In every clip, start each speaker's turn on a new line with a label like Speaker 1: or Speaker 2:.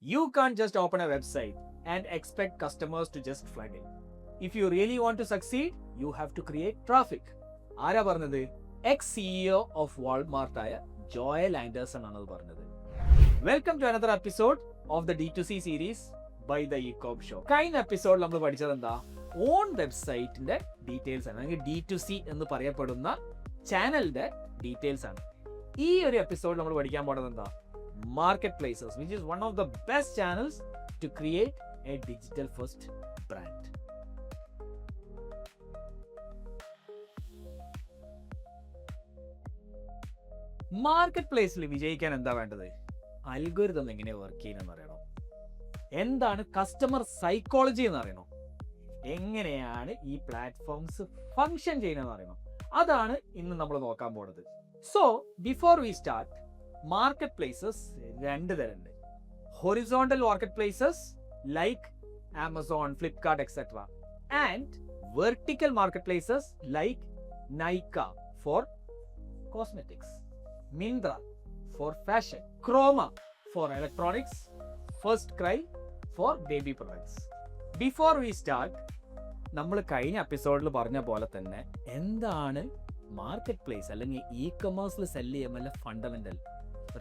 Speaker 1: You can't just open a website and expect customers to just flood in. If you really want to succeed, you have to create traffic. ആരാ പറഞ്ഞത്? Ex CEO of Walmart ആയ Joel Anderson ആണ് പറഞ്ഞത്. Welcome to another episode of the D2C series by the ecom show. കഴിഞ്ഞ episode നമ്മൾ പഠിച്ചത് എന്താ? On വെബ്സൈറ്റിന്റെ details ആണ്, അല്ലെങ്കിൽ D2C എന്ന് പറയപ്പെടുന്ന ചാനലിന്റെ ഡീറ്റെയിൽസ് ആണ്. ഈ ഒരു എപ്പിസോഡ് നമ്മൾ പഠിക്കാൻ പോകുന്നത് എന്താ? Marketplaces, which is one of the best channels to create a digital first brand. Market വിജയിക്കാൻ എന്താ വേണ്ടത്? അൽഗോരിതം എങ്ങനെ വർക്ക് ചെയ്യുന്നതെന്ന് അറിയണം. എന്താണ് കസ്റ്റമർ സൈക്കോളജി എന്ന് അറിയണം. എങ്ങനെയാണ് ഈ പ്ലാറ്റ്ഫോംസ് ഫങ്ഷൻ ചെയ്യുന്നതെന്ന് അറിയണം. അതാണ് ഇന്ന് നമ്മൾ നോക്കാൻ പോകുന്നത്. So before we start, market രണ്ട് തരമുണ്ട്. Horizontal market places like Amazon, Flipkart etcetera, and vertical market places like Nykaa for cosmetics, Myntra for fashion, Croma for electronics, FirstCry for baby products. Before we start, നമ്മൾ കഴിഞ്ഞ എപ്പിസോഡിൽ പറഞ്ഞ പോലെ തന്നെ എന്താണ് market place അല്ലെങ്കിൽ ഇ കൊമേഴ്സിൽ സെല് ചെയ്യാൻ fundamental?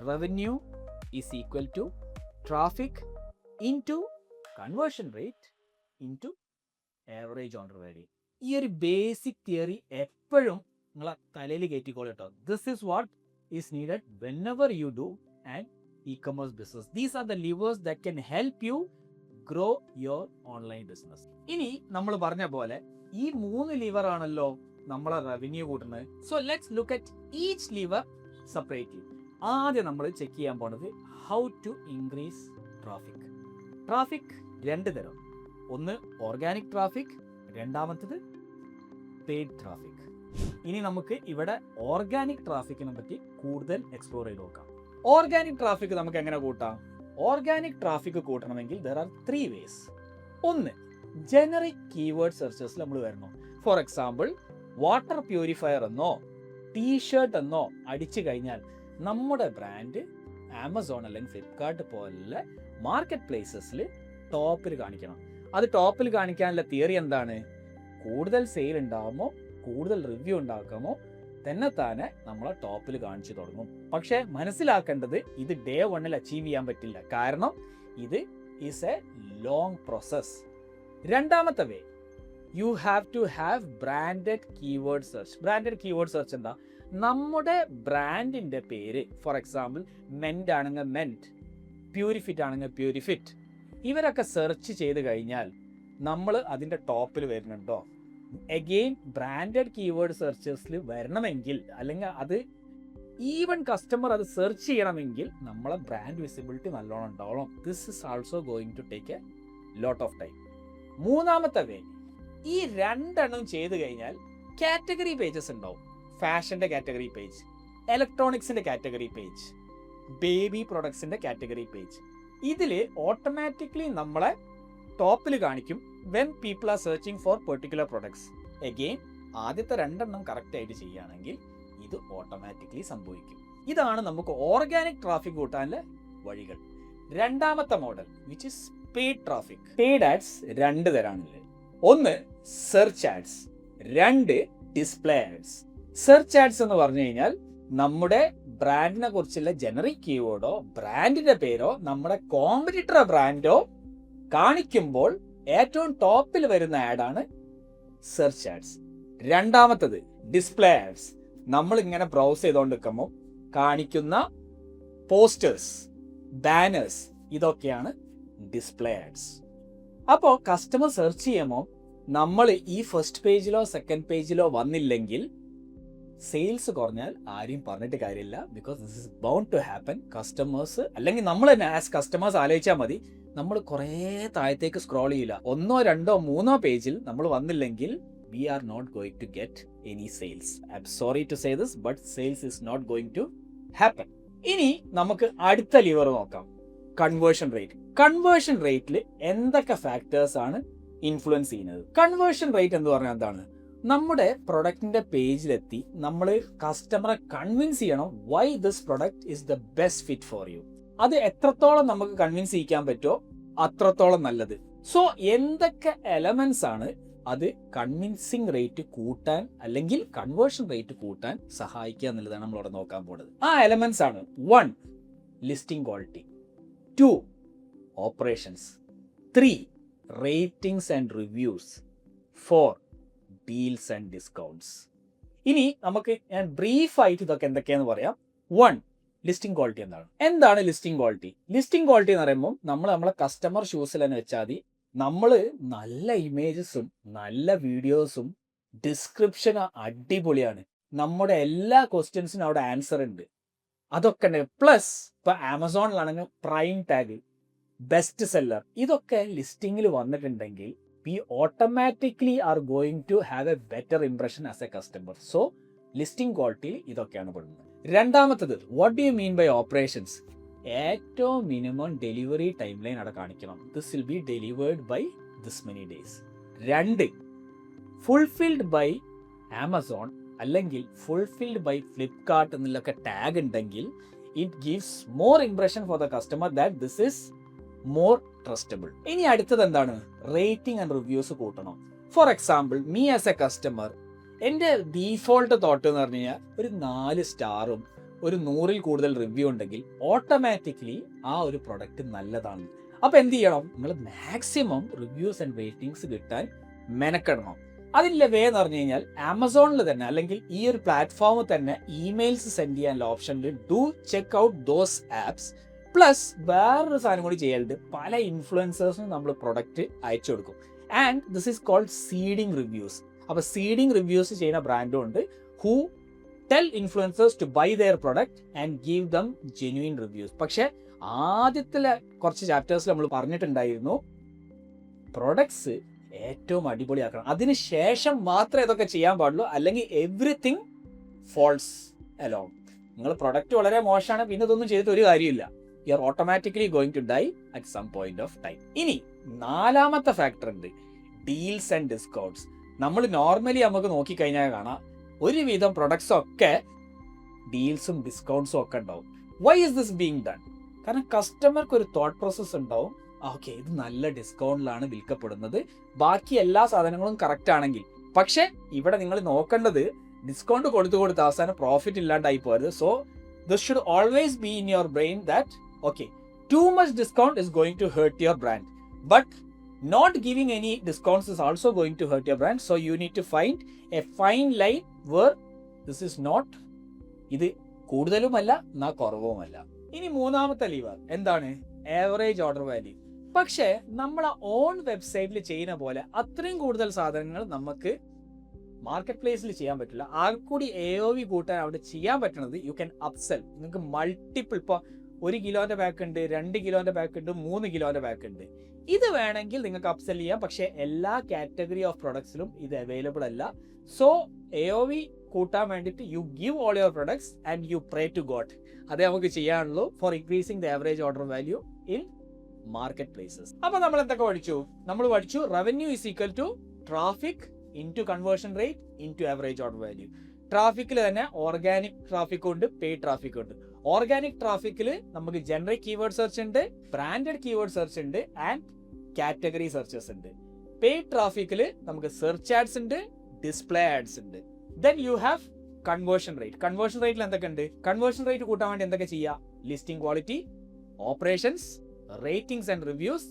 Speaker 1: Revenue is equal to traffic into conversion rate into average order value. ഈ ഒരു ബേസിക് തിയറി എപ്പോഴും നിങ്ങളെ തലയിൽ കയറ്റിക്കോളട്ടോ. This is what is needed whenever you do an e-commerce business. These are the levers that can help you grow your online business. ഇനി നമ്മൾ പറഞ്ഞ പോലെ ഈ 3 ലിവർ ആണല്ലോ നമ്മളെ റവന്യൂ കൂട്ടുന്നത്. So let's look at each lever separately. ആദ്യം നമ്മൾ ചെക്ക് ചെയ്യാൻ പോണത് how to increase traffic. Traffic രണ്ട് തരം. ഒന്ന് ഓർഗാനിക് ട്രാഫിക്, രണ്ടാമത്തത് പെയ്ഡ് ട്രാഫിക്. ഇനി നമുക്ക് ഇവിടെ ഓർഗാനിക് ട്രാഫിക്കിനെ പറ്റി കൂടുതൽ എക്സ്പ്ലോർ ചെയ്ത് നോക്കാം. ഓർഗാനിക് ട്രാഫിക് നമുക്ക് എങ്ങനെ കൂട്ടാം? ഓർഗാനിക് ട്രാഫിക് കൂട്ടണമെങ്കിൽ ദർ ആർ 3 ways. ഒന്ന്, ജനറിക് കീവേഡ് സെർച്ചസിൽ നമ്മൾ വരണം. ഫോർ എക്സാമ്പിൾ, വാട്ടർ പ്യൂരിഫയർ എന്നോ ടീഷർട്ട് എന്നോ അടിച്ചു കഴിഞ്ഞാൽ നമ്മുടെ ബ്രാൻഡ് ആമസോൺ അല്ലെങ്കിൽ ഫ്ലിപ്കാർട്ട് പോലുള്ള മാർക്കറ്റ് പ്ലേസസിൽ ടോപ്പിൽ കാണിക്കണം. അത് ടോപ്പിൽ കാണിക്കാനുള്ള തിയറി എന്താണ്? കൂടുതൽ സെയിൽ ഉണ്ടാകുമോ, കൂടുതൽ റിവ്യൂ ഉണ്ടാക്കുമോ തന്നെ നമ്മളെ ടോപ്പിൽ കാണിച്ചു തുടങ്ങും. പക്ഷെ മനസ്സിലാക്കേണ്ടത് ഇത് ഡേ 1 അച്ചീവ് ചെയ്യാൻ പറ്റില്ല. കാരണം ഇത് ഈസ് എ ലോങ് പ്രോസസ്. രണ്ടാമത്തെ way, you have to have branded keyword search. Branded keyword search എന്താ? നമ്മുടെ ബ്രാൻഡിന്റെ പേര്, ഫോർ എക്സാമ്പിൾ മെന്റ് ആണെങ്കിൽ മെന്റ്, പ്യൂരിഫിറ്റ് ആണെങ്കിൽ പ്യൂരിഫിറ്റ്, ഇവരൊക്കെ സെർച്ച് ചെയ്ത് കഴിഞ്ഞാൽ നമ്മൾ അതിന്റെ ടോപ്പിൽ വരുന്നുണ്ടോ? അഗെയിൻ ബ്രാൻഡഡ് കീവേഡ് സെർച്ചേഴ്സിൽ വരണമെങ്കിൽ, അല്ലെങ്കിൽ അത് ഈവൻ കസ്റ്റമർ അത് സെർച്ച് ചെയ്യണമെങ്കിൽ നമ്മളെ ബ്രാൻഡ് വിസിബിലിറ്റി നല്ലോണം ഉണ്ടാവണം. This is also going to take a lot of time. മൂന്നാമത്തെ വേ, ഈ രണ്ടെണ്ണം ചെയ്ത് കഴിഞ്ഞാൽ കാറ്റഗറി പേജസ് ഉണ്ടാവും. ഫാഷന്റെ കാറ്റഗറി പേജ്, ഇലക്ട്രോണിക്സിന്റെ കാറ്റഗറി പേജ്, ബേബി പ്രൊഡക്ട്സിന്റെ കാറ്റഗറി പേജ്. ഇതിൽ ഓട്ടോമാറ്റിക്കലി നമ്മളെ ടോപ്പിൽ കാണിക്കും when people are searching for particular products. Again ആദ്യത്തെ രണ്ടെണ്ണം കറക്റ്റ് ആയിട്ട് ചെയ്യുകയാണെങ്കിൽ ഇത് ഓട്ടോമാറ്റിക്കലി സംഭവിക്കും. ഇതാണ് നമുക്ക് ഓർഗാനിക് ട്രാഫിക് കൂട്ടാനുള്ള വഴികൾ. രണ്ടാമത്തെ model which is paid traffic. Paid ads രണ്ട് തരാണല്ലേ. ഒന്ന് സെർച്ച് ആഡ്സ്, രണ്ട് ഡിസ്പ്ലേ ആഡ്സ്. സെർച്ച് ആഡ്സ് എന്ന് പറഞ്ഞു കഴിഞ്ഞാൽ നമ്മുടെ ബ്രാൻഡിനെ കുറിച്ചുള്ള ജനറിക് കീവേഡോ ബ്രാൻഡിന്റെ പേരോ നമ്മുടെ കോമ്പറ്റിറ്റർ ബ്രാൻഡോ കാണിക്കുമ്പോൾ ഏറ്റവും ടോപ്പിൽ വരുന്ന ആഡാണ് സെർച്ച് ആഡ്സ്. രണ്ടാമത്തത് ഡിസ്പ്ലേ ആഡ്സ്. നമ്മൾ ഇങ്ങനെ ബ്രൗസ് ചെയ്തുകൊണ്ടിരിക്കുമ്പോൾ കാണിക്കുന്ന പോസ്റ്റേഴ്സ്, ബാനേഴ്സ്, ഇതൊക്കെയാണ് ഡിസ്പ്ലേ ആഡ്സ്. അപ്പോൾ കസ്റ്റമർ സെർച്ച് ചെയ്യുമ്പോൾ നമ്മൾ ഈ ഫസ്റ്റ് പേജിലോ സെക്കൻഡ് പേജിലോ വന്നില്ലെങ്കിൽ സെയിൽസ് കുറഞ്ഞാൽ ആരെയും പറഞ്ഞിട്ട് കാര്യമില്ല. Because this is bound to happen. Customers അല്ലെങ്കിൽ നമ്മൾ തന്നെ ആസ് കസ്റ്റമേഴ്സ് ആലോചിച്ചാൽ മതി, നമ്മൾ കുറേ താഴത്തേക്ക് സ്ക്രോൾ ചെയ്യില്ല. 1, 2, 3 പേജിൽ നമ്മൾ വന്നില്ലെങ്കിൽ we are not going to get any sales. I'm sorry to say this, but sales is not going to happen. ഇനി നമുക്ക് അടുത്ത ലിവർ നോക്കാം, കൺവേർഷൻ റേറ്റ്. കൺവേർഷൻ റേറ്റിൽ എന്തൊക്കെ ഫാക്ടേഴ്സ് ആണ് ഇൻഫ്ലുവൻസ് ചെയ്യുന്നത്? കൺവേർഷൻ റേറ്റ് എന്ന് പറഞ്ഞാൽ എന്താണ്? നമ്മുടെ പ്രൊഡക്റ്റിന്റെ പേജിലെത്തി നമ്മൾ കസ്റ്റമറെ കൺവിൻസ് ചെയ്യണം why this product is the best fit for you. അത് എത്രത്തോളം നമുക്ക് കൺവിൻസ് ചെയ്യിക്കാൻ പറ്റുമോ അത്രത്തോളം നല്ലത്. സോ എന്തൊക്കെ എലമെന്റ്സ് ആണ് അത് കൺവിൻസിങ് റേറ്റ് കൂട്ടാൻ അല്ലെങ്കിൽ കൺവേർഷൻ റേറ്റ് കൂട്ടാൻ സഹായിക്കുക എന്നുള്ളതാണ് നമ്മളിവിടെ നോക്കാൻ പോകുന്നത്. ആ എലമെന്റ്സ് ആണ് 1 listing quality, 2 operations, 3 ratings and reviews, 4 deals and discounts. ഇനി നമുക്ക് ഞാൻ ബ്രീഫായിട്ട് ഇതൊക്കെ എന്തൊക്കെയാന്ന് പറയാം. 1 ലിസ്റ്റിംഗ് ക്വാളിറ്റി എന്താണ് ലിസ്റ്റിംഗ് ക്വാളിറ്റി? ലിസ്റ്റിംഗ് ക്വാളിറ്റി എന്ന് പറയുമ്പോൾ നമ്മളെ കസ്റ്റമർ ഷൂസിൽ തന്നെ വെച്ചാൽ മതി. നമ്മൾ നല്ല ഇമേജസും നല്ല വീഡിയോസും ഡിസ്ക്രിപ്ഷൻ അടിപൊളിയാണ്, നമ്മുടെ എല്ലാ ക്വസ്റ്റ്യൻസിനും അവിടെ ആൻസർ ഉണ്ട്, അതൊക്കെ ഉണ്ട്. പ്ലസ് ഇപ്പൊ ആമസോണിലാണെങ്കിൽ പ്രൈം ടാഗ്, ബെസ്റ്റ് സെല്ലർ, ഇതൊക്കെ ലിസ്റ്റിംഗിൽ വന്നിട്ടുണ്ടെങ്കിൽ we automatically are going to have a better impression as a customer. So listing quality ഇതൊക്കെയാണ് പെടുന്നത്. രണ്ടാമത്തത് what do you mean by operations? ഏറ്റവും മിനിമം ഡെലിവറി ടൈം ലൈൻ അവിടെ കാണിക്കണം. This will be delivered by this many days. 2 fulfilled by Amazon അല്ലെങ്കിൽ fulfilled by Flipkart എന്നുള്ളൊക്കെ tag ഉണ്ടെങ്കിൽ it gives more impression for the customer that this is more trustable. ഇനി അടുത്തത് എന്താണ്? Rating and reviews കൂട്ടണം. For example me as a customer, എൻ്റെ default thought എന്ന് പറഞ്ഞു കഴിഞ്ഞാൽ ഒരു 4 സ്റ്റാറും ഒരു 100-ൽ കൂടുതൽ റിവ്യൂ ഉണ്ടെങ്കിൽ ഓട്ടോമാറ്റിക്കലി ആ ഒരു പ്രൊഡക്റ്റ് നല്ലതാണ്. അപ്പൊ എന്ത് ചെയ്യണം? നിങ്ങൾ മാക്സിമം റിവ്യൂസ് ആൻഡ് റേറ്റിംഗ്സ് കിട്ടാൻ മെനക്കെടണം. അതിൻ്റെ വേ എന്ന് പറഞ്ഞു കഴിഞ്ഞാൽ ആമസോണിൽ തന്നെ അല്ലെങ്കിൽ ഈ ഒരു പ്ലാറ്റ്ഫോമിൽ തന്നെ ഇമെയിൽസ് സെൻഡ് ചെയ്യാനുള്ള ഓപ്ഷനിൽ do check out those apps. Plus വേറൊരു സാധനം കൂടി ചെയ്യാറുണ്ട്, പല ഇൻഫ്ലുവൻസേഴ്സിനും നമ്മൾ പ്രൊഡക്റ്റ് അയച്ചു കൊടുക്കും. And this is called seeding reviews. അപ്പോൾ സീഡിങ് റിവ്യൂസ് ചെയ്യുന്ന ബ്രാൻഡും ഉണ്ട് who tell influencers to buy their product and give them genuine reviews. പക്ഷേ ആദ്യത്തിലെ കുറച്ച് ചാപ്റ്റേഴ്സിൽ നമ്മൾ പറഞ്ഞിട്ടുണ്ടായിരുന്നു പ്രൊഡക്ട്സ് ഏറ്റവും അടിപൊളിയാക്കണം, അതിന് ശേഷം മാത്രമേ ഇതൊക്കെ ചെയ്യാൻ പാടുള്ളൂ, അല്ലെങ്കിൽ എവ്രിതിങ് ഫോൾസ് അലോങ്. നിങ്ങൾ പ്രൊഡക്റ്റ് വളരെ മോശമാണ്, പിന്നെ ഇതൊന്നും ചെയ്തിട്ട് ഒരു കാര്യമില്ല. You are automatically going to die at some point of time. ഇനി 4ാമത്തെ ഫാക്ടർ ഉണ്ട്, ഡീൽസ് ആൻഡ് ഡിസ്കൗണ്ട്സ്. നമ്മൾ നോർമലി നമുക്ക് നോക്കിക്കഴിഞ്ഞാൽ കാണാം ഒരുവിധം പ്രൊഡക്ട്സ് ഒക്കെ ഡീൽസും ഡിസ്കൗണ്ട്സും ഒക്കെ ഉണ്ടാവും. Why is this being done? കാരണം കസ്റ്റമർക്ക് ഒരു തോട്ട് പ്രോസസ് ഉണ്ടാവും, ഓക്കെ ഇത് നല്ല ഡിസ്കൗണ്ടിലാണ് വിൽക്കപ്പെടുന്നത്, ബാക്കി എല്ലാ സാധനങ്ങളും കറക്റ്റ് ആണെങ്കിൽ. പക്ഷെ ഇവിടെ നിങ്ങൾ നോക്കേണ്ടത് ഡിസ്കൗണ്ട് കൊടുത്ത് അവസാനം പ്രോഫിറ്റ് ഇല്ലാണ്ടായി പോകരുത്. So this should always be in your brain that okay, too much discount is going to hurt your brand, but not giving any discounts is also going to hurt your brand. So you need to find a fine line where this is not, ഇത് കൂടുതലുമല്ല എന്നാ കുറവുമല്ല. ഇനി 3ാമത്തെ liver എന്താണ്? Average order value. പക്ഷേ നമ്മളെ on വെബ്സൈറ്റിൽ ചെയ്യുന്ന പോലെ അത്രയും കൂടുതൽ സാധനങ്ങൾ നമുക്ക് മാർക്കറ്റ് പ്ലേസിൽ ചെയ്യാൻ പറ്റില്ല. ആർക്കൂടി AOV കൂട്ടാൻ അവിടെ ചെയ്യാൻ പറ്റുന്നത് യു ക്യാൻ അപ്സെൽ. നിങ്ങൾക്ക് മൾട്ടിപ്പിൾ, ഇപ്പോൾ 1 കിലോന്റെ പാക്ക് ഉണ്ട്, 2 കിലോന്റെ പാക്ക് ഉണ്ട്, 3 കിലോന്റെ പാക്ക് ഉണ്ട്. ഇത് വേണമെങ്കിൽ നിങ്ങൾക്ക് അപ്സെൽ ചെയ്യാം, പക്ഷേ എല്ലാ കാറ്റഗറി ഓഫ് പ്രൊഡക്ട്സിലും ഇത് അവൈലബിൾ അല്ല. സോ AOV കൂട്ടാൻ വേണ്ടിയിട്ട് you give all your products and you pray to God. അതേ നമുക്ക് ചെയ്യാനുള്ളൂ for increasing the average order value in market places. അപ്പൊ നമ്മൾ എന്തൊക്കെ പഠിച്ചു? നമ്മൾ പഠിച്ചു revenue is equal to traffic into conversion rate into average order value. ട്രാഫിക്കിൽ തന്നെ ഓർഗാനിക് ട്രാഫിക് ഉണ്ട്, പെയ്ഡ് ട്രാഫിക് ഉണ്ട്. ഓർഗാനിക് ട്രാഫിക്കിൽ നമുക്ക് ജനറിക് കീവേഡ് സെർച്ച് ഉണ്ട്, ബ്രാൻഡഡ് കീവേഡ് സെർച്ച് ഉണ്ട് ആൻഡ് കാറ്റഗറി സെർച്ചസ് ഉണ്ട്. പെയ്ഡ് ട്രാഫിക്കിൽ നമുക്ക് സെർച്ച് ആഡ്സ് ഉണ്ട്, ഡിസ്പ്ലേ ആഡ്സ് ഉണ്ട്. Then you have conversion rate. Conversion റേറ്റിൽ എന്തൊക്കെ ഉണ്ട്? കൺവേർഷൻ റേറ്റ് കൂട്ടാൻ വേണ്ടി എന്തൊക്കെ ചെയ്യുക? Listing quality, operations, ratings and reviews,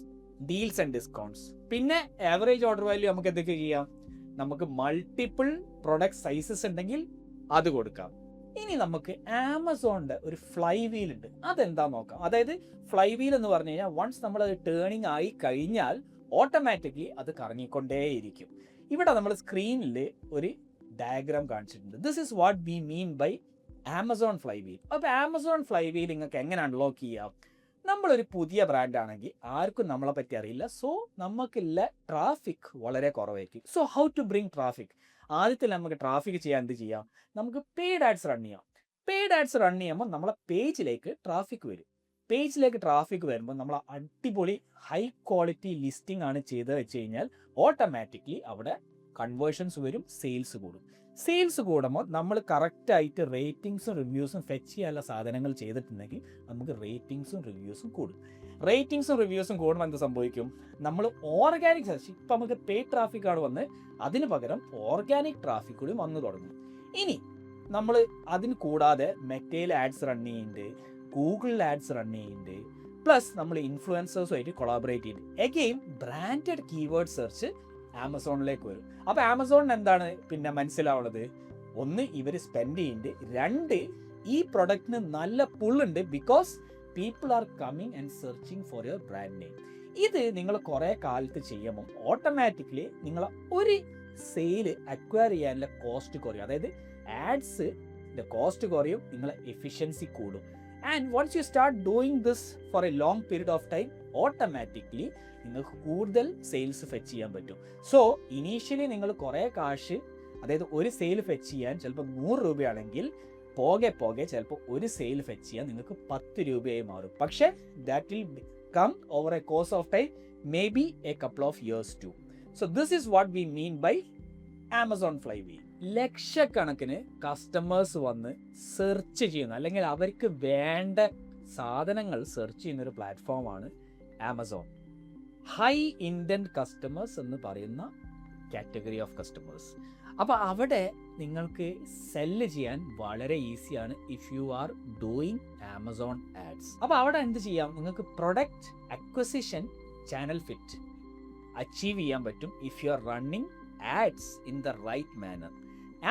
Speaker 1: deals and discounts. പിന്നെ ആവറേജ് ഓർഡർ വാല്യൂ നമുക്ക് എന്തൊക്കെ ചെയ്യാം? നമുക്ക് മൾട്ടിപ്പിൾ പ്രൊഡക്റ്റ് സൈസസ് ഉണ്ടെങ്കിൽ അത് കൊടുക്കാം. ഇനി നമുക്ക് ആമസോണിന്റെ ഒരു ഫ്ലൈ വീൽ ഉണ്ട്, അതെന്താ നോക്കാം. അതായത് ഫ്ലൈ വീൽ എന്ന് പറഞ്ഞു കഴിഞ്ഞാൽ വൺസ് നമ്മൾ അത് ടേണിംഗ് ആയി കഴിഞ്ഞാൽ ഓട്ടോമാറ്റിക്കലി അത് കറങ്ങിക്കൊണ്ടേയിരിക്കും. ഇവിടെ നമ്മൾ സ്ക്രീനിൽ ഒരു ഡയഗ്രാം കാണിച്ചിട്ടുണ്ട്. This is what we mean by Amazon flywheel. അപ്പോൾ ആമസോൺ ഫ്ലൈ വീൽ നിങ്ങൾക്ക് എങ്ങനെ അൺലോക്ക് ചെയ്യാം? നമ്മളൊരു പുതിയ ബ്രാൻഡ് ആണെങ്കിൽ ആർക്കും നമ്മളെ പറ്റി അറിയില്ല. സോ നമുക്കുള്ള ട്രാഫിക് വളരെ കുറവായിരിക്കും. So how to bring traffic? ആദ്യത്തിൽ നമുക്ക് ട്രാഫിക് ചെയ്യാൻ എന്ത് ചെയ്യാം? നമുക്ക് പെയ്ഡ് ആഡ്സ് റൺ ചെയ്യാം. പെയ്ഡ് ആഡ്സ് റൺ ചെയ്യുമ്പോൾ നമ്മളെ പേജിലേക്ക് ട്രാഫിക് വരും. പേജിലേക്ക് ട്രാഫിക് വരുമ്പോൾ നമ്മൾ അടിപൊളി ഹൈ ക്വാളിറ്റി ലിസ്റ്റിംഗ് ആണ് ചെയ്ത് വെച്ച് കഴിഞ്ഞാൽ ഓട്ടോമാറ്റിക്കലി അവിടെ കൺവേർഷൻസ് വരും, സെയിൽസ് കൂടും. സെയിൽസ് കൂടുമ്പോൾ നമ്മൾ കറക്റ്റായിട്ട് റേറ്റിംഗ്സും റിവ്യൂസും ഫെച്ച് ചെയ്യാനുള്ള സാധനങ്ങൾ ചെയ്തിട്ടുണ്ടെങ്കിൽ നമുക്ക് റേറ്റിംഗ്സും റിവ്യൂസും കൂടും. റേറ്റിംഗ്സും റിവ്യൂസും കൂടുമ്പോൾ എന്ത് സംഭവിക്കും? നമ്മൾ ഓർഗാനിക് സെർച്ച്, ഇപ്പം നമുക്ക് പെയ്ഡ് ട്രാഫിക്കാണ് വന്ന്, അതിന് പകരം ഓർഗാനിക് ട്രാഫിക് കൂടി വന്നു തുടങ്ങും. ഇനി നമ്മൾ അതിന് കൂടാതെ മെറ്റയിൽ ആഡ്സ് റൺ ചെയ്യുന്നുണ്ട്, ഗൂഗിളിൽ ആഡ്സ് റൺ ചെയ്യുന്നുണ്ട്, പ്ലസ് നമ്മൾ ഇൻഫ്ലുവൻസേഴ്സുമായിട്ട് കൊളാബറേറ്റ് ചെയ്യുന്നുണ്ട്. എഗെയിൻ ബ്രാൻഡഡ് കീവേഡ് സെർച്ച് ആമസോണിലേക്ക് വരും. അപ്പോൾ ആമസോണിന് എന്താണ് പിന്നെ മനസ്സിലാവുന്നത്? ഒന്ന്, ഇവർ സ്പെൻഡ് ചെയ്യുന്നുണ്ട്. രണ്ട്, ഈ പ്രൊഡക്റ്റിന് നല്ല പുള്ളുണ്ട്, because people are coming and searching for your brand name. ഇത് നിങ്ങൾ കുറേ കാലത്ത് ചെയ്യുമ്പോൾ ഓട്ടോമാറ്റിക്കലി നിങ്ങൾ ഒരു സെയില് അക്വയർ ചെയ്യാനുള്ള കോസ്റ്റ് കുറയും. അതായത് ആഡ്സിൻ്റെ കോസ്റ്റ് കുറയും, നിങ്ങളെ എഫിഷ്യൻസി കൂടും. And once you start doing this for a long period of time, automatically നിങ്ങൾക്ക് കൂടുതൽ സെയിൽസ് ഫെച്ച് ചെയ്യാൻ പറ്റും. സോ ഇനീഷ്യലി നിങ്ങൾ കുറേ കാശ്, അതായത് ഒരു സെയിൽ ഫെച്ച് ചെയ്യാൻ ചിലപ്പോൾ 100 രൂപയാണെങ്കിൽ പോകെ ചിലപ്പോൾ ഒരു സെയിൽ ഫെച്ച് ചെയ്യാൻ നിങ്ങൾക്ക് 10 രൂപയായി മാറും. പക്ഷേ that will come over a course of time, maybe a couple of years too. So this is what we mean by Amazon flywheel. ലക്ഷക്കണക്കിന് കസ്റ്റമേഴ്സ് വന്ന് സെർച്ച് ചെയ്യുന്ന, അല്ലെങ്കിൽ അവർക്ക് വേണ്ട സാധനങ്ങൾ സെർച്ച് ചെയ്യുന്നൊരു പ്ലാറ്റ്ഫോമാണ് ആമസോൺ. ഹൈ ഇൻറ്റൻറ്റ് കസ്റ്റമേഴ്സ് എന്ന് പറയുന്ന കാറ്റഗറി ഓഫ് കസ്റ്റമേഴ്സ്. അപ്പോൾ അവിടെ നിങ്ങൾക്ക് സെല്ല് ചെയ്യാൻ വളരെ ഈസിയാണ് if you are doing Amazon ads. അപ്പോൾ അവിടെ എന്ത് ചെയ്യാം? നിങ്ങൾക്ക് product acquisition channel fit achieve ചെയ്യാൻ പറ്റും if you are running ads in the right manner.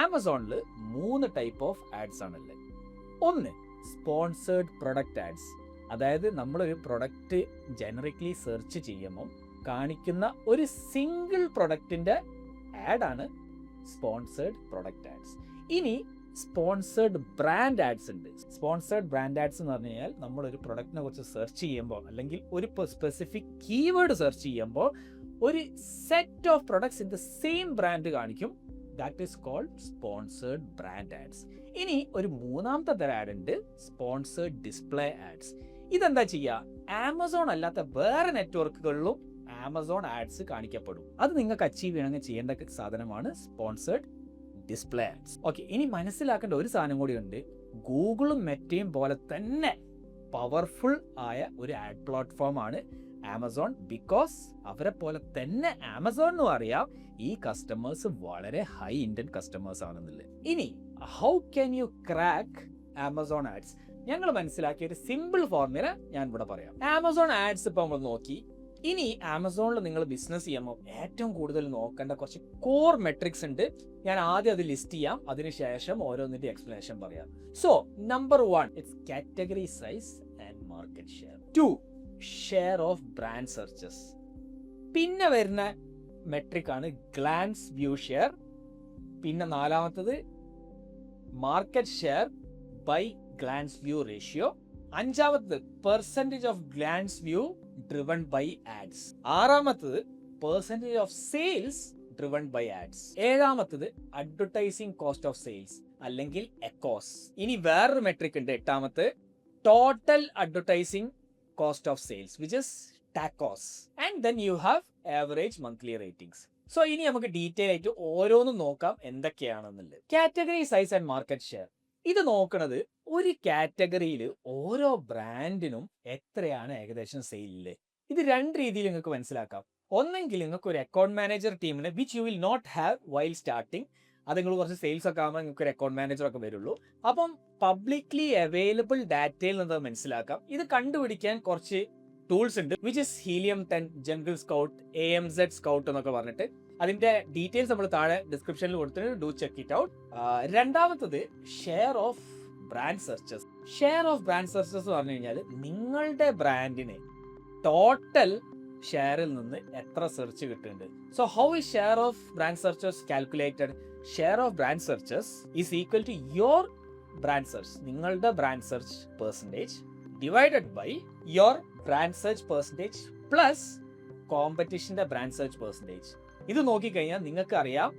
Speaker 1: ആമസോണിൽ 3 ടൈപ്പ് ഓഫ് ആഡ്സ് ആണല്ലേ. ഒന്ന്, സ്പോൺസേർഡ് പ്രൊഡക്റ്റ് ആഡ്സ്. അതായത് നമ്മളൊരു പ്രൊഡക്റ്റ് ജനറിക്കലി സെർച്ച് ചെയ്യുമ്പോൾ കാണിക്കുന്ന ഒരു സിംഗിൾ പ്രൊഡക്റ്റിൻ്റെ ആഡാണ് സ്പോൺസേർഡ് പ്രൊഡക്റ്റ് ആഡ്സ്. ഇനി സ്പോൺസേർഡ് ബ്രാൻഡ് ആഡ്സ് ഉണ്ട്. സ്പോൺസേർഡ് ബ്രാൻഡ് ആഡ്സ് എന്ന് പറഞ്ഞു കഴിഞ്ഞാൽ നമ്മളൊരു പ്രൊഡക്റ്റിനെ കുറിച്ച് സെർച്ച് ചെയ്യുമ്പോൾ, അല്ലെങ്കിൽ ഒരു സ്പെസിഫിക് കീവേഡ് സെർച്ച് ചെയ്യുമ്പോൾ ഒരു set of products in the same brand കാണിക്കും. That is called sponsored brand ads. ഇനി ഒരു മൂന്നാമത്തെ തരം ആഡ് ഉണ്ട്, സ്പോൺസേർഡ് ഡിസ്പ്ലേ ആഡ്സ്. ഇതെന്താ ചെയ്യുക? ആമസോൺ അല്ലാത്ത വേറെ നെറ്റ്വർക്കുകളിലും ആമസോൺ ആഡ്സ് കാണിക്കപ്പെടും. അത് നിങ്ങൾക്ക് അച്ചീവ് ചെയ്യണമെങ്കിൽ ചെയ്യേണ്ട സാധനമാണ് സ്പോൺസേർഡ് ഡിസ്പ്ലേ ആഡ്സ്. ഓക്കെ, ഇനി മനസ്സിലാക്കേണ്ട ഒരു സാധനം കൂടി ഉണ്ട്. ഗൂഗിളും മെറ്റയും പോലെ തന്നെ പവർഫുൾ ആയ ഒരു ആഡ് പ്ലാറ്റ്ഫോമാണ് ആമസോൺ. ബിക്കോസ് അവരെ പോലെ തന്നെ ആമസോണിനും അറിയാം ഈ കസ്റ്റമേഴ്സ് വളരെ ഹൈ ഇൻറ്റൻറ്റ് കസ്റ്റമേഴ്സ് ആണെന്നുള്ളത്. ഇനി how can you crack Amazon ads? ഞങ്ങൾ മനസ്സിലാക്കിയ ഒരു സിമ്പിൾ ഫോർമുല ഞാൻ ഇവിടെ പറയാം. ആമസോൺ ആഡ്സ് ഇപ്പോൾ നമ്മൾ നോക്കി. ഇനി ആമസോണിൽ നിങ്ങൾ ബിസിനസ് ചെയ്യുമ്പോൾ ഏറ്റവും കൂടുതൽ നോക്കേണ്ട കുറച്ച് കോർ മെട്രിക്സ് ഉണ്ട്. ഞാൻ ആദ്യം അത് ലിസ്റ്റ് ചെയ്യാം, അതിനുശേഷം ഓരോന്നിന്റെ എക്സ്പ്ലനേഷൻ പറയാം. So number 1, it's category size and market share. 2, share of brand searches. പിന്നെ വരുന്ന മെട്രിക് ആണ് ഗ്ലാൻസ് വ്യൂ ഷെയർ. പിന്നെ 4ാമത്തത് market share by glance view ratio. 5ാമത്തത് percentage of glance view driven by ads. 6ാമത്തത് percentage of sales driven by ads. 7ാമത്തത് advertising cost of sales അല്ലെങ്കിൽ ACoS. ഇനി വേറൊരു മെട്രിക് ഉണ്ട്, 8ാമത്ത് total advertising cost of sales which is tacos. And then you have average monthly ratings. So ഇനി നമുക്ക് detail ആയിട്ട് ഓരോന്നും നോക്കാം എന്തൊക്കെയാണെന്നുള്ളത്. Category size and market share. ഇത് നോക്കുന്നത് ഒരു കാറ്റഗറിയിൽ ഓരോ ബ്രാൻഡിനും എത്രയാണ് ഏകദേശം സെയിലില്. ഇത് 2 രീതിയിൽ നിങ്ങൾക്ക് മനസ്സിലാക്കാം. ഒന്നെങ്കിൽ നിങ്ങൾക്ക് ഒരു അക്കൗണ്ട് മാനേജർ ടീമിന് which you will not have while starting. അത് നിങ്ങൾ കുറച്ച് സെയിൽസ് ഒക്കെ ആകുമ്പോൾ നിങ്ങൾക്ക് ഒരു അക്കൗണ്ട് മാനേജർ ഒക്കെ വരുള്ളൂ. അപ്പം പബ്ലിക്ലി അവൈലബിൾ ഡാറ്റയിൽ നിന്ന് മനസ്സിലാക്കാം. ഇത് കണ്ടുപിടിക്കാൻ കുറച്ച് ടൂൾസ് ഉണ്ട്, which is Helium 10, Jungle Scout, AMZ Scout എന്നൊക്കെ പറഞ്ഞിട്ട്. അതിന്റെ ഡീറ്റെയിൽസ് നമ്മൾ താഴെ ഡിസ്ക്രിപ്ഷനിൽ കൊടുത്തിട്ട് ഡു ചെക്ക് ഇറ്റ് ഔട്ട്. 2ാമത്തത് share of brand searches. Share of brand searches പറഞ്ഞു കഴിഞ്ഞാൽ നിങ്ങളുടെ ബ്രാൻഡിന് ടോട്ടൽ ഷെയറിൽ നിന്ന് എത്ര സെർച്ച് കിട്ടുന്നുണ്ട്. So how is share of brand searches calculated? Share of brand searches is equal to your brand search, നിങ്ങളുടെ brand search percentage divided by your brand search percentage plus കോമ്പറ്റീഷന്റെ brand search percentage. ഇത് നോക്കിക്കഴിഞ്ഞാൽ നിങ്ങൾക്ക് അറിയാം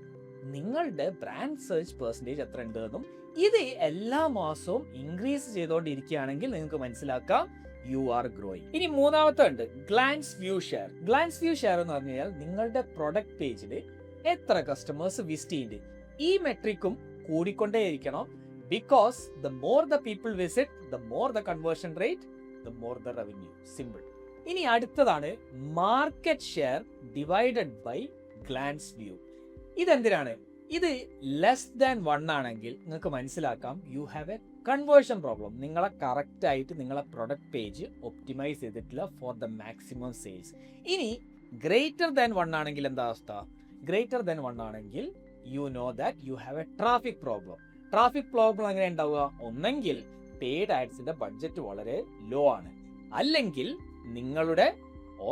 Speaker 1: നിങ്ങളുടെ brand search percentage എത്ര ഉണ്ടെന്നും. ഇത് എല്ലാ മാസവും ഇൻക്രീസ് ചെയ്തുകൊണ്ടിരിക്കുകയാണെങ്കിൽ നിങ്ങൾക്ക് മനസ്സിലാക്കാം യു ആർ ഗ്രോയിങ്. ഇനി 3ാമത്തെ ഉണ്ട് glance view share. Glance view share എന്ന് പറഞ്ഞു കഴിഞ്ഞാൽ നിങ്ങളുടെ പ്രൊഡക്റ്റ് പേജിൽ എത്ര കസ്റ്റമേഴ്സ് വിസിറ്റ് ചെയ്യുന്നുണ്ട്. ഈ മെട്രിക്കും കൂടിക്കൊണ്ടേയിരിക്കണം. Because the more the people visit, the more the conversion rate, the more the revenue. Simple. ഇനി അടുത്തതാണ് market share divided by glance view. ഇതെന്തിനാണ്? ഇത് ലെസ് ദാൻ 1 ആണെങ്കിൽ നിങ്ങൾക്ക് മനസ്സിലാക്കാം you have a conversion problem. നിങ്ങളെ കറക്റ്റ് ആയിട്ട് നിങ്ങളെ പ്രൊഡക്റ്റ് പേജ് ഒപ്റ്റിമൈസ് ചെയ്തിട്ടില്ല ഫോർ ദ മാക്സിമം സെയിൽസ്. ഇനി ഗ്രേറ്റർ ദാൻ 1 ആണെങ്കിൽ എന്താ അവസ്ഥ? ഗ്രേറ്റർ ദാൻ 1 ആണെങ്കിൽ you know that U have A traffic problem. Traffic problem എങ്ങനെ ഉണ്ടാവുക? ഒന്നെങ്കിൽ പെയ്ഡ് ആഡ്സിന്റെ ബഡ്ജറ്റ് വളരെ ലോ ആണ്, അല്ലെങ്കിൽ നിങ്ങളുടെ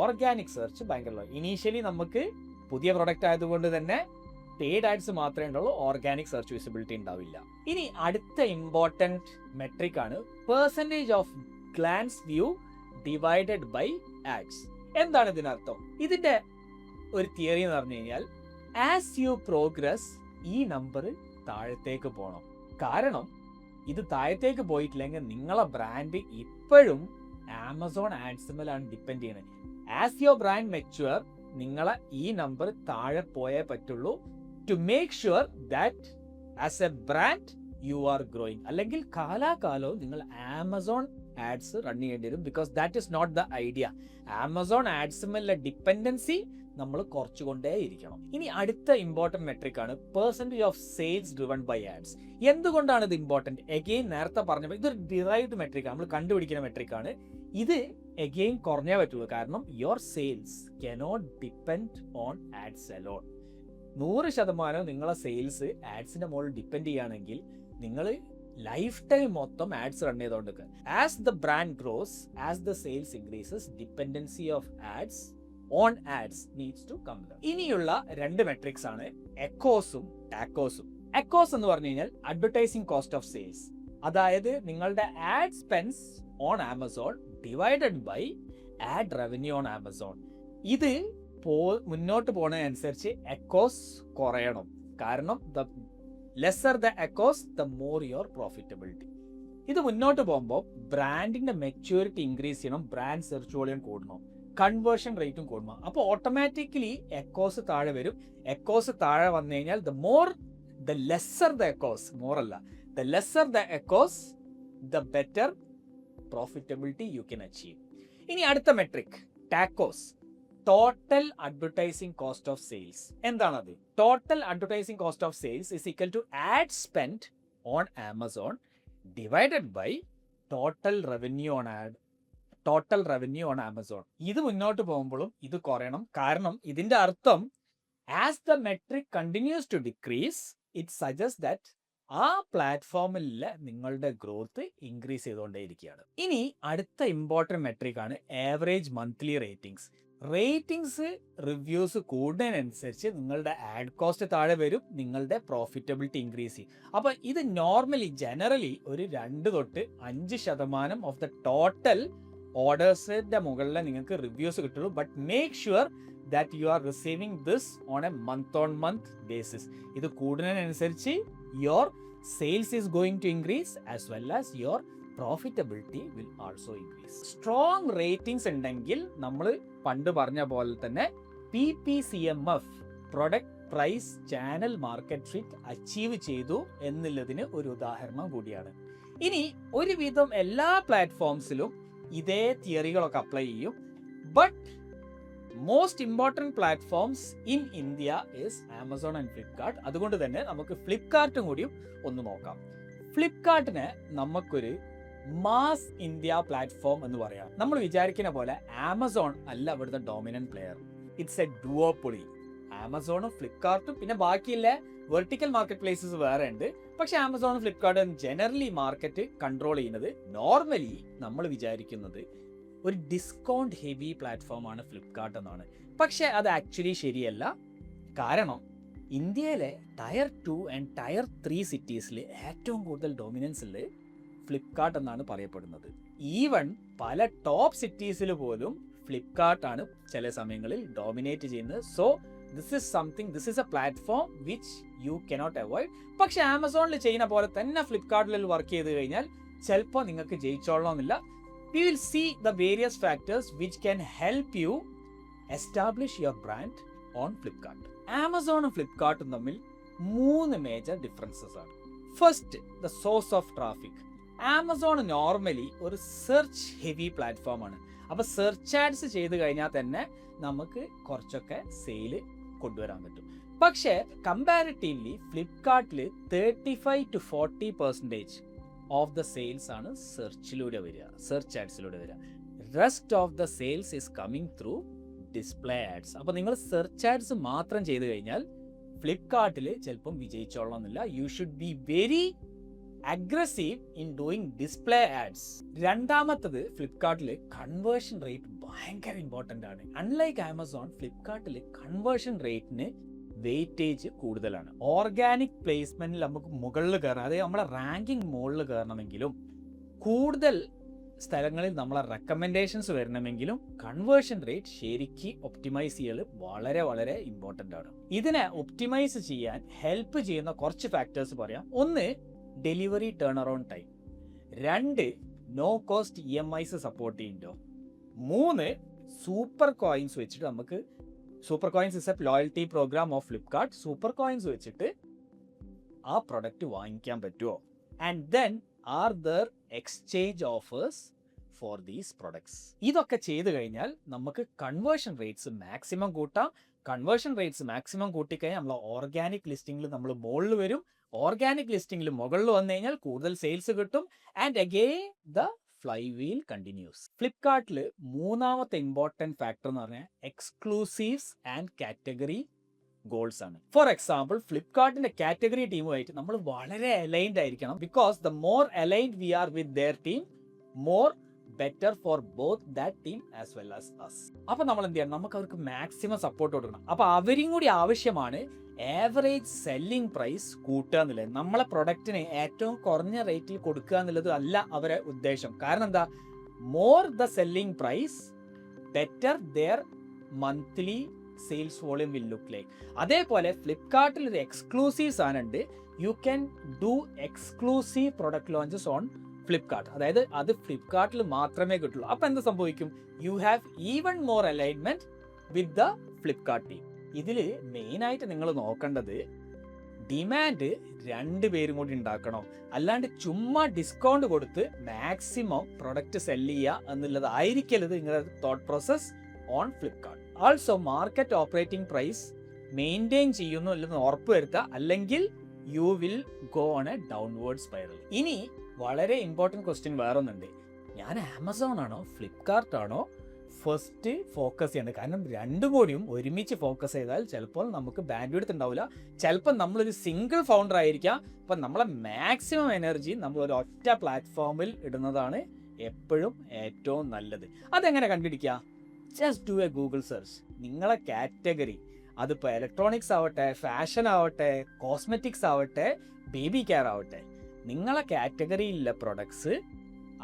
Speaker 1: ഓർഗാനിക് സെർച്ച് ഭയങ്കര ലോ. ഇനീഷ്യലി നമുക്ക് പുതിയ പ്രൊഡക്റ്റ് ആയതുകൊണ്ട് തന്നെ പെയ്ഡ് ആഡ്സ് മാത്രമേ ഉണ്ടാവുള്ളൂ, ഓർഗാനിക് സെർച്ച് വിസിബിലിറ്റി ഉണ്ടാവില്ല. ഇനി അടുത്ത ഇമ്പോർട്ടൻറ്റ് മെട്രിക് ആണ് percentage of glance view divided by ads. എന്താണ് ഇതിനർത്ഥം? ഇതിന്റെ ഒരു തിയറി എന്ന് പറഞ്ഞു കഴിഞ്ഞാൽ ആസ് യു പ്രോഗ്രസ് ഈ നമ്പർ താഴത്തേക്ക് പോകണം. കാരണം ഇത് താഴത്തേക്ക് പോയിട്ടില്ലെങ്കിൽ നിങ്ങളെ ബ്രാൻഡ് ഇപ്പോഴും ആമസോൺ ആഡ്സിലാണ് ഡിപ്പെൻഡ് ചെയ്യുന്നത്. ആസ് യുവർ ബ്രാൻഡ് മെച്യൂർ നിങ്ങളെ ഈ നമ്പർ താഴെ പോയേ പറ്റുള്ളൂ to make sure that as a brand you are growing. അല്ലെങ്കിൽ കാലാകാലവും നിങ്ങൾ ആമസോൺ ആഡ്സ് റൺ ചെയ്യേണ്ടി വരും. Because that is not the idea. Amazon ആഡ്സുമല്ല ഡിപ്പെൻഡൻസി നമ്മൾ കുറച്ചുകൊണ്ടേ ഇരിക്കണം. ഇനി അടുത്ത ഇമ്പോർട്ടൻറ്റ് മെട്രിക് ആണ് percentage of sales driven by ads. എന്തുകൊണ്ടാണ് ഇത് ഇമ്പോർട്ടൻറ്റ്? എഗെയിൻ നേരത്തെ പറഞ്ഞപ്പോൾ ഇതൊരു ഡിറൈവ്ഡ് മെട്രിക് ആണ്, നമ്മൾ കണ്ടുപിടിക്കുന്ന മെട്രിക് ആണ്. ഇത് എഗെയിൻ കുറഞ്ഞേ പറ്റുള്ളൂ. കാരണം your sales cannot depend on ads alone. 100% നിങ്ങളെ സെയിൽസ് ആഡ്സിന്റെ മുകളിൽ ഡിപ്പെൻഡ് ചെയ്യുകയാണെങ്കിൽ നിങ്ങൾ ലൈഫ് ടൈം മൊത്തം ആഡ്സ് റൺ ചെയ്തുകൊണ്ടിരിക്കുക. As the brand grows, as the sales increases, dependency of ads on ads needs to come down. ഇനിയുള്ള 2 മെട്രിക്സ് ആണ് എക്കോസും ടാക്കോസും. Echoes എന്ന് പറഞ്ഞു കഴിഞ്ഞാൽ അഡ്വർടൈസിംഗ് കോസ്റ്റ് ഓഫ് സെയിൽസ്, അതായത് നിങ്ങളുടെ ad spends on Amazon divided by ad revenue on Amazon. ഇത് മുന്നോട്ട് പോകുന്നതനുസരിച്ച് എക്കോസ് കുറയണം. കാരണം the lesser the ACoS the more your profitability. ഇത് മുന്നോട്ട് പോകുമ്പോൾ ബ്രാൻഡിന്റെ മെച്യൂരിറ്റി ഇൻക്രീസ് ചെയ്യണം, ബ്രാൻഡ് സെർച്ച് വോളിയം കൂടണം, കൺവേർഷൻ റേറ്റും കൂടണം. അപ്പോൾ ഓട്ടോമാറ്റിക്കലി എക്കോസ് താഴെ വരും. എക്കോസ് താഴെ വന്നു കഴിഞ്ഞാൽ ദ ലെസർ ദ എക്കോസ്, മോറല്ല, the lesser the ACoS the better profitability you can achieve. ഇനി അടുത്ത metric TACoS, total advertising cost of sales. എന്താണത്? Total advertising cost of sales is equal to ad spend on Amazon divided by total revenue on Amazon. ഇത് മുന്നോട്ട് പോകുമ്പോഴും ഇത് കുറയണം. കാരണം ഇതിന്റെ അർത്ഥം as the metric continues to decrease it suggest that ആ പ്ലാറ്റ്ഫോമിൽ നിങ്ങളുടെ ഗ്രോത്ത് ഇൻക്രീസ് ചെയ്തുകൊണ്ടേയിരിക്കുകയാണ്. ഇനി അടുത്ത ഇമ്പോർട്ടൻറ്റ് മെട്രിക് ആണ് average monthly ratings. Ratings reviews കൂടുന്നതിനനുസരിച്ച് നിങ്ങളുടെ ആഡ് കോസ്റ്റ് താഴെ വരും, നിങ്ങളുടെ പ്രോഫിറ്റബിലിറ്റി ഇൻക്രീസ് ചെയ്യും. അപ്പോൾ ഇത് ജനറലി ഒരു 2 തൊട്ട് 5% ഓഫ് ദ ടോട്ടൽ ഓർഡേഴ്സിന്റെ മുകളിൽ നിങ്ങൾക്ക് റിവ്യൂസ് കിട്ടുള്ളൂ. But make sure that you are receiving this on a month on month basis. ഇത് കൂടുന്നതിനനുസരിച്ച് your sales is going to increase as well as your profitability will also increase. Strong ratings ഉണ്ടെങ്കിൽ നമ്മൾ പണ്ട് പറഞ്ഞ പോലെ തന്നെ PPCMF product price channel market fit achieve ചെയ്തു എന്നുള്ളതിന് ഒരു ഉദാഹരണം കൂടിയാണ്. ഇനി ഒരുവിധം എല്ലാ പ്ലാറ്റ്ഫോംസിലും ഇതേ തിയറികളൊക്കെ അപ്ലൈ ചെയ്യും. But most important platforms in India is Amazon and Flipkart. അതുകൊണ്ട് തന്നെ നമുക്ക് ഫ്ലിപ്കാർട്ടും കൂടിയും ഒന്ന് നോക്കാം. ഫ്ലിപ്കാർട്ടിന് നമുക്കൊരു മാസ് ഇന്ത്യ പ്ലാറ്റ്ഫോം എന്ന് പറയാം. നമ്മൾ വിചാരിക്കുന്ന പോലെ ആമസോൺ അല്ല ഇവിടുത്തെ dominant player. It's a duopoly. ആമസോണും ഫ്ലിപ്കാർട്ടും പിന്നെ ബാക്കിയുള്ള വെർട്ടിക്കൽ മാർക്കറ്റ് പ്ലേസസ് വേറെ ഉണ്ട്. പക്ഷെ ആമസോണും ഫ്ലിപ്കാർട്ടും ജനറലി മാർക്കറ്റ് കൺട്രോൾ ചെയ്യുന്നത് നോർമലി നമ്മൾ വിചാരിക്കുന്നത് ഒരു ഡിസ്കൗണ്ട് ഹെവി പ്ലാറ്റ്ഫോമാണ് ഫ്ലിപ്കാർട്ട് എന്നാണ്. പക്ഷെ അത് ആക്ച്വലി ശരിയല്ല. കാരണം ഇന്ത്യയിലെ ടയർ 2 ആൻഡ് ടയർ 3 സിറ്റീസിൽ ഏറ്റവും കൂടുതൽ ഡോമിനൻസ് ഉള്ളത് ഫ്ലിപ്കാർട്ട് എന്നാണ് പറയപ്പെടുന്നത്. ഈവൻ പല ടോപ്പ് സിറ്റീസിൽ പോലും ഫ്ലിപ്കാർട്ടാണ് ചില സമയങ്ങളിൽ ഡോമിനേറ്റ് ചെയ്യുന്നത്. So this is A platform which you cannot avoid. പക്ഷെ ആമസോണിൽ ചെയ്യുന്ന പോലെ തന്നെ ഫ്ലിപ്കാർട്ടിൽ വർക്ക് ചെയ്ത് കഴിഞ്ഞാൽ ചിലപ്പോൾ നിങ്ങൾക്ക് ജയിച്ചോളണമെന്നില്ല. We will see the various factors which can help you establish your brand on Flipkart. ആമസോണും ഫ്ലിപ്കാർട്ടും തമ്മിൽ 3 മേജർ ഡിഫറൻസസ് ആണ്. First, the source of traffic. Amazon normally ഒരു സെർച്ച് ഹെവി പ്ലാറ്റ്ഫോം ആണ്. അപ്പോൾ സെർച്ച് ആഡ്സ് ചെയ്ത് കഴിഞ്ഞാൽ തന്നെ നമുക്ക് കുറച്ചൊക്കെ സെയിൽ കൊണ്ടുവരാൻ പറ്റും. പക്ഷേ കമ്പാരിറ്റീവ്ലി ഫ്ലിപ്കാർട്ടിൽ 35-40% ഓഫ് ദ സെയിൽസ് ആണ് സെർച്ചിലൂടെ വരിക, സെർച്ച് ആഡ്സിലൂടെ വരിക. Rest of the sales is coming through display ads. അപ്പോൾ നിങ്ങൾ സെർച്ച് ആഡ്സ് മാത്രം ചെയ്ത് കഴിഞ്ഞാൽ ഫ്ലിപ്കാർട്ടിൽ ചിലപ്പം വിജയിച്ചോളണമെന്നില്ല. You should be very aggressive in doing display ads. രണ്ടാമത്തത്, ഫ്ലിപ്കാർട്ടിൽ കൺവേർഷൻ റേറ്റ് ഭയങ്കര ഇമ്പോർട്ടൻ്റ് ആണ്. അൺലൈക്ക് ആമസോൺ, ഫ്ലിപ്കാർട്ടിൽ കൺവേർഷൻ റേറ്റിന് വെയിറ്റേജ് കൂടുതലാണ്. ഓർഗാനിക് പ്ലേസ്മെന്റിൽ നമുക്ക് മുകളിൽ കയറണം, അതായത് നമ്മളെ റാങ്കിങ് മുകളിൽ കയറണമെങ്കിലും കൂടുതൽ സ്ഥലങ്ങളിൽ നമ്മളെ റെക്കമെൻഡേഷൻസ് വരണമെങ്കിലും കൺവേർഷൻ റേറ്റ് ശരിക്ക് ഒപ്റ്റിമൈസ് ചെയ്യൽ വളരെ വളരെ ഇമ്പോർട്ടൻ്റ് ആണ്. ഇതിനെ ഒപ്റ്റിമൈസ് ചെയ്യാൻ ഹെൽപ്പ് ചെയ്യുന്ന കുറച്ച് ഫാക്ടേഴ്സ് പറയാം. ഒന്ന്, delivery turnaround time. 2, no cost EMIs support ചെയ്യുന്നുണ്ടോ. 3, സൂപ്പർ കോയിൻസ് വെച്ചിട്ട് നമുക്ക്, super coins is a loyalty program of Flipkart, super coins വെച്ചിട്ട് ആ പ്രൊഡക്റ്റ് വാങ്ങിക്കാൻ പറ്റുമോ. And then are there exchange offers for these products. ഇതൊക്കെ ചെയ്ത് കഴിഞ്ഞാൽ നമുക്ക് കൺവേർഷൻ റേറ്റ്സ് മാക്സിമം കൂട്ടാം. കൺവേർഷൻ റേറ്റ്സ് മാക്സിമം കൂട്ടിക്കഴിഞ്ഞാൽ നമ്മൾ ഓർഗാനിക് ലിസ്റ്റിംഗിൽ നമ്മൾ മുകളിൽ വരും. ഓർഗാനിക് ലിസ്റ്റിംഗിൽ മുകളിൽ വന്നു കഴിഞ്ഞാൽ കൂടുതൽ സെയിൽസ് കിട്ടും. And again the flywheel continues. ഫ്ലിപ്കാർട്ടിൽ മൂന്നാമത്തെ ഇമ്പോർട്ടൻറ്റ് ഫാക്ടർ എന്ന് പറഞ്ഞാൽ എക്സ്ക്ലൂസീവ്സ് ആൻഡ് കാറ്റഗറി ഗോൾസ് ആണ്. ഫോർ എക്സാമ്പിൾ, ഫ്ലിപ്കാർട്ടിന്റെ കാറ്റഗറി ടീമുമായിട്ട് നമ്മൾ വളരെ അലൈൻഡ് ആയിരിക്കണം. Because the more aligned we are with their team, more better for both that team as well as us. അപ്പൊ നമ്മൾ എന്ത് ചെയ്യണം, നമുക്ക് അവർക്ക് മാക്സിമം സപ്പോർട്ട് കൊടുക്കണം. അപ്പൊ അവരും കൂടി ആവശ്യമാണ് ആവറേജ് സെല്ലിംഗ് പ്രൈസ് കൂട്ടുക എന്നുള്ളത്. നമ്മളെ പ്രൊഡക്റ്റിന് ഏറ്റവും കുറഞ്ഞ റേറ്റിൽ കൊടുക്കുക എന്നുള്ളത് അല്ല അവരെ ഉദ്ദേശം. കാരണം എന്താ, more the selling price better their monthly sales volume will look like. അതേപോലെ ഫ്ലിപ്കാർട്ടിൽ ഒരു എക്സ്ക്ലൂസീവ് സാധനം ഉണ്ട്. You can do exclusive product launches on Flipkart. അതായത് അത് ഫ്ലിപ്കാർട്ടിൽ മാത്രമേ കിട്ടുള്ളൂ. അപ്പൊ എന്ത് സംഭവിക്കും, you have even more alignment with the Flipkart team. ഇതിൽ മെയിനായിട്ട് നിങ്ങൾ നോക്കേണ്ടത് ഡിമാൻഡ് 2 പേരും കൂടി ഉണ്ടാക്കണം. അല്ലാണ്ട് ചുമ്മാ ഡിസ്കൗണ്ട് കൊടുത്ത് മാക്സിമം പ്രൊഡക്റ്റ് സെല് ചെയ്യുക എന്നുള്ളത് ആയിരിക്കരുത് നിങ്ങളുടെ thought process on Flipkart. Also market operating price maintain ചെയ്യുന്നു അല്ലെന്ന് ഉറപ്പ് വരുത്തുക, അല്ലെങ്കിൽ you will go on a downward spiral. ഇനി വളരെ ഇമ്പോർട്ടൻറ്റ് ക്വസ്റ്റ്യൻ വേറൊന്നുണ്ട്, ഞാൻ ആമസോൺ ആണോ ഫ്ലിപ്കാർട്ട് ആണോ ഫസ്റ്റ് ഫോക്കസ് ചെയ്യേണ്ടത്? കാരണം രണ്ടും കൂടിയും ഒരുമിച്ച് ഫോക്കസ് ചെയ്താൽ ചിലപ്പോൾ നമുക്ക് ബാൻഡ് വിഡ്ത്ത് ഉണ്ടാവില്ല. ചിലപ്പോൾ നമ്മളൊരു സിംഗിൾ ഫൗണ്ടർ ആയിരിക്കാം. അപ്പം നമ്മളെ മാക്സിമം എനർജി നമ്മൾ ഒരു ഒറ്റ പ്ലാറ്റ്ഫോമിൽ ഇടുന്നതാണ് എപ്പോഴും ഏറ്റവും നല്ലത്. അതെങ്ങനെ കണ്ടുപിടിക്കുക? Just do A Google search. നിങ്ങളെ കാറ്റഗറി, അതിപ്പോൾ ഇലക്ട്രോണിക്സ് ആവട്ടെ, ഫാഷൻ ആവട്ടെ, കോസ്മെറ്റിക്സ് ആവട്ടെ, ബേബി കെയർ ആവട്ടെ, നിങ്ങളെ കാറ്റഗറിയിലുള്ള പ്രൊഡക്ട്സ്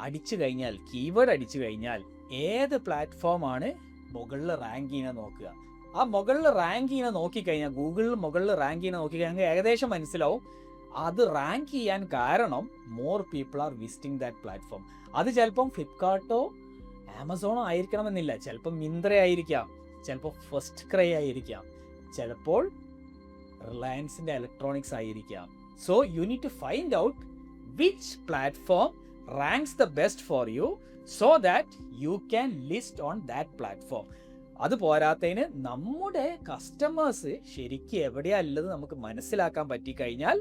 Speaker 1: അടിച്ചു കഴിഞ്ഞാൽ, കീവേഡ് അടിച്ചു കഴിഞ്ഞാൽ ഏത് പ്ലാറ്റ്ഫോമാണ് മുകളിൽ റാങ്ക് ചെയ്യുന്നത് നോക്കുക. ആ മുകളിൽ റാങ്ക് ചെയ്യുന്നത് നോക്കിക്കഴിഞ്ഞാൽ, ഗൂഗിളിൽ മുകളിൽ റാങ്ക് ചെയ്യുന്നത് നോക്കിക്കഴിഞ്ഞാൽ ഏകദേശം മനസ്സിലാവും അത് റാങ്ക് ചെയ്യാൻ കാരണം more people are visiting that platform. അത് ചിലപ്പം ഫ്ലിപ്കാർട്ടോ ആമസോണോ ആയിരിക്കണമെന്നില്ല, ചിലപ്പോൾ മിന്ത്ര ആയിരിക്കാം, ചിലപ്പോൾ ഫസ്റ്റ് ക്രൈ ആയിരിക്കാം, ചിലപ്പോൾ റിലയൻസിൻ്റെ ഇലക്ട്രോണിക്സ് ആയിരിക്കാം. So you need to find out which platform ranks the best for you so that you can list on that platform. അത് പോരാത്തതിന് നമ്മുടെ കസ്റ്റമേഴ്സ് ശരിക്കും എവിടെയാ ഉള്ളത് നമുക്ക് മനസ്സിലാക്കാൻ പറ്റിക്കഴിഞ്ഞാൽ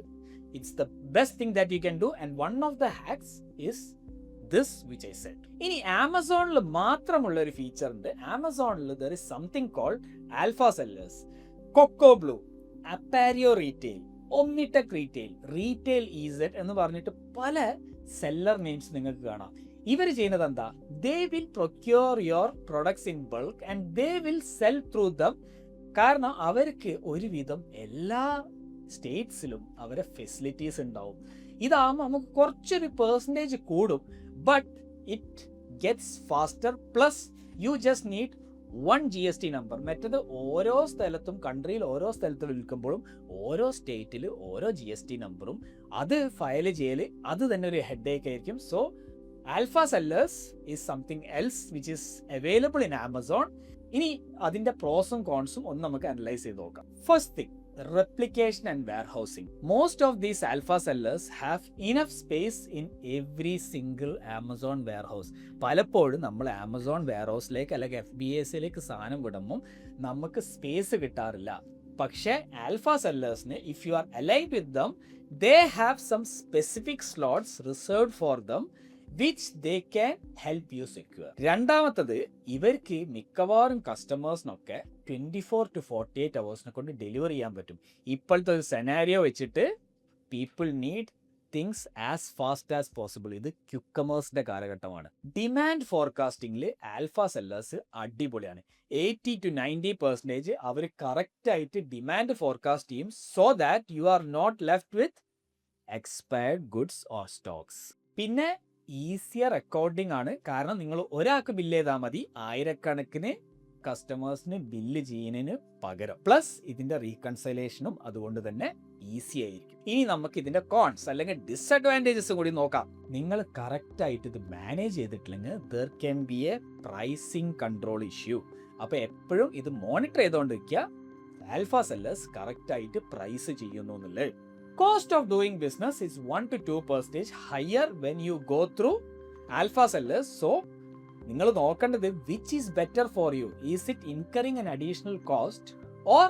Speaker 1: it's the best thing that you can do. And one of the hacks is this which I said. ഇനി ആമസോണിൽ മാത്രമുള്ള ഒരു ഫീച്ചർ ഉണ്ട്. ആമസോണിൽ there is something called alpha sellers, Cocoblu, Appario Retail, Omnitech Retail, Retail EZ എന്ന് പറഞ്ഞിട്ട് പല seller names നിങ്ങൾക്ക് കാണാം. ഇവർ ചെയ്യുന്നത് എന്താ, they will procure your products in bulk and they will sell through them. കാരണം അവർക്ക് ഒരുവിധം എല്ലാ സ്റ്റേറ്റ്സിലും അവരെ ഫെസിലിറ്റീസ് ഉണ്ടാവും. ഇതാകുമ്പോൾ നമുക്ക് കുറച്ചൊരു പെർസെൻറ്റേജ് കൂടും, but it gets faster, plus you just need one GST number. മറ്റത് ഓരോ സ്ഥലത്തും, കൺട്രിയിൽ ഓരോ സ്ഥലത്തും വിൽക്കുമ്പോഴും ഓരോ സ്റ്റേറ്റിൽ ഓരോ GST നമ്പറും അത് ഫയൽ ചെയ്യൽ അത് തന്നെ ഒരു ഹെഡേക്ക് ആയിരിക്കും. So alpha sellers is something else which is available in Amazon. ഇനി അതിന്റെ പ്രോസും കോൺസും ഒന്ന് നമുക്ക് അനലൈസ് ചെയ്ത് നോക്കാം. First thing, replication and warehousing. Most of these alpha sellers have enough space in every single Amazon warehouse. പലപ്പോഴും നമ്മൾ Amazon വെയർഹൗസിലേക്ക് അല്ലെങ്കിൽ FBAസിലേക്ക് സാധനം വിടുമ്പോൾ നമുക്ക് സ്പേസ് കിട്ടാറില്ല. പക്ഷേ ആൽഫ സെല്ലേഴ്സിന് if you are aligned with them, they have some specific slots reserved for them which they can help you secure. രണ്ടാമത്തത്, ഇവർക്ക് മിക്കവാറും കസ്റ്റമേഴ്സിനൊക്കെ 24 to 48 hours കൊണ്ട് ഡെലിവർ ചെയ്യാൻ പറ്റും. ഇപ്പോഴത്തെ ഒരു സെനാരിയോ വെച്ചിട്ട് people need things as fast as possible. ഇത് ക്യുക്കമേഴ്സിന്റെ കാലഘട്ടമാണ്. ഡിമാൻഡ് ഫോർകാസ്റ്റിംഗിൽ ആൽഫ സെല്ലേഴ്സ് അടിപൊളിയാണ്. 80 to 90% അവർ കറക്റ്റായിട്ട് ഡിമാൻഡ് ഫോർകാസ്റ്റ് ചെയ്യും, so that you are not left with expired goods or stocks. പിന്നെ ഈസിയർ അക്കൗണ്ടിങ് ആണ്, കാരണം നിങ്ങൾ ഒരാൾക്ക് ബില്ല് ചെയ്താൽ മതി, ആയിരക്കണക്കിന് കസ്റ്റമേഴ്സിന് ബില്ല് ചെയ്യുന്നതിന് പകരം. പ്ലസ് ഇതിന്റെ റീകൺസൈലേഷനും അതുകൊണ്ട് തന്നെ ഈസി ആയിരിക്കും. ഇനി നമുക്ക് ഇതിന്റെ കോൺസ് അല്ലെങ്കിൽ ഡിസഡ്വാൻറ്റേജസ് കൂടി നോക്കാം. നിങ്ങൾ കറക്റ്റ് ആയിട്ട് ഇത് മാനേജ് ചെയ്തിട്ടില്ലെങ്കിൽ there can be A pricing control issue. അപ്പോൾ എപ്പോഴും ഇത് മോണിറ്റർ ചെയ്തുകൊണ്ടിരിക്കുക, ആൽഫ സെല്ലേഴ്സ് കറക്റ്റ് ആയിട്ട് പ്രൈസ് ചെയ്യുന്നു എന്നുള്ളത്. Cost of doing business is 1 to 2% higher when you go through alpha sellers. So, നിങ്ങൾ നോക്കേണ്ടത് which is better for you. Is it incurring an additional cost or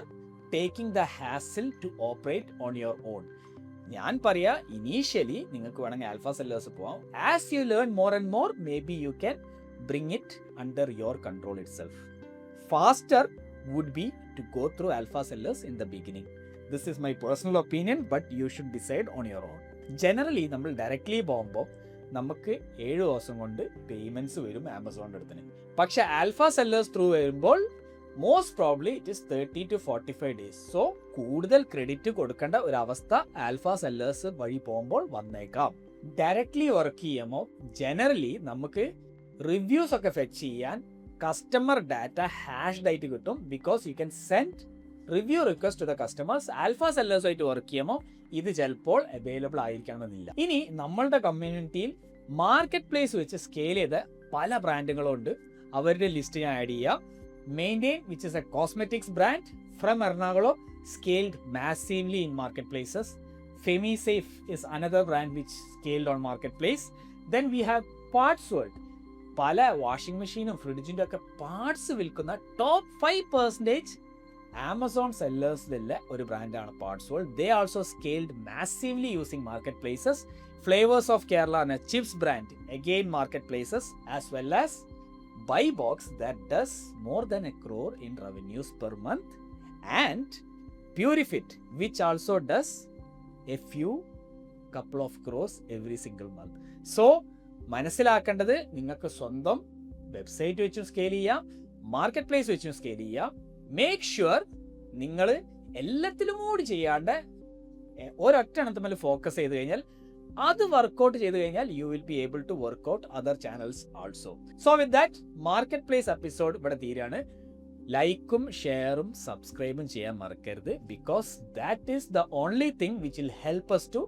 Speaker 1: taking the hassle to operate on your own? ഞാൻ പറയാ, initially നിങ്ങൾക്ക് വേണമെങ്കിൽ alpha sellers പോവാം. As you learn more and more, maybe you can bring it under your control itself. Faster would be to go through alpha sellers in the beginning. This is my personal opinion, but you should decide on your own. Generally, നമ്മൾ directly പോകുമ്പോൾ നമുക്ക് 7 ദിവസം കൊണ്ട് payments വരും ആമസോണിൻ്റെ അടുത്തിന്. പക്ഷെ alpha sellers through വരുമ്പോൾ most probably it is 30 to 45 days. So കൂടുതൽ ക്രെഡിറ്റ് കൊടുക്കേണ്ട ഒരു അവസ്ഥ ആൽഫ സെല്ലേഴ്സ് വഴി പോകുമ്പോൾ വന്നേക്കാം. ഡയറക്റ്റ്ലി വർക്ക് ചെയ്യുമ്പോൾ ജനറലി നമുക്ക് റിവ്യൂസ് ഒക്കെ ഫെച്ച് ചെയ്യാൻ കസ്റ്റമർ ഡാറ്റ ഹാഷ്ഡ് ആയിട്ട് കിട്ടും, because you can send review request to the customers. Alpha സെല്ലേഴ്സുമായിട്ട് വർക്ക് ചെയ്യുമ്പോൾ ഇത് ചിലപ്പോൾ അവൈലബിൾ ആയിരിക്കണമെന്നില്ല. ഇനി നമ്മളുടെ കമ്മ്യൂണിറ്റിയിൽ മാർക്കറ്റ് പ്ലേസ് വെച്ച് സ്കെയിൽ ചെയ്ത പല ബ്രാൻഡുകളുണ്ട്. അവരുടെ ലിസ്റ്റ് ഞാൻ ആഡ് ചെയ്യാം. Maintain, which is a cosmetics brand from Ernakulam, scaled massively in market places. Femisafe is another brand which scaled on market place. Then we have Parts World. പല washing മെഷീനും ഫ്രിഡ്ജിൻ്റെ ഒക്കെ പാർട്സ് വിൽക്കുന്ന ടോപ്പ് 5% ആമസോൺ സെല്ലേഴ്സിലുള്ള ഒരു ബ്രാൻഡാണ് Parts World. They also scaled massively using market places. Flavours of Kerala എന്ന chips brand, again market places, as well as Buy Box that does more than 1 crore in revenues per month, and Purifit, which also does a few couple of crores every single month. So മനസ്സിലാക്കേണ്ടത്, നിങ്ങൾക്ക് സ്വന്തം website വെച്ചും scale ചെയ്യാം, market place വെച്ചും scale ചെയ്യാം. Make sure നിങ്ങൾ എല്ലാത്തിലും കൂടി ചെയ്യാണ്ട് ഒരൊറ്റ എണ്ണത്തുമ്മൽ ഫോക്കസ് ചെയ്ത് കഴിഞ്ഞാൽ, അത് വർക്കൗട്ട് ചെയ്ത് കഴിഞ്ഞാൽ you will be able to work out other channels also. So with that, marketplace episode ഇവിടെ തീരാണ്. ലൈക്കും ഷെയറും സബ്സ്ക്രൈബും ചെയ്യാൻ മറക്കരുത്, because that is the only thing which will help us to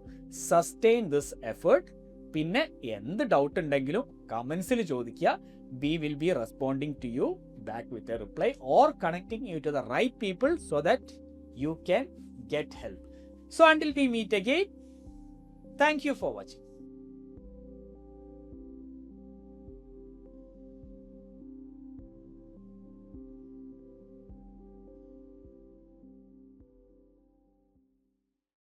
Speaker 1: sustain this effort. പിന്നെ എന്ത് ഡൗട്ട് ഉണ്ടെങ്കിലും കമൻസിൽ ചോദിക്കുക. We will be responding to you back with a reply or connecting you to the right people so that you can get help. So until we meet again, thank you for watching.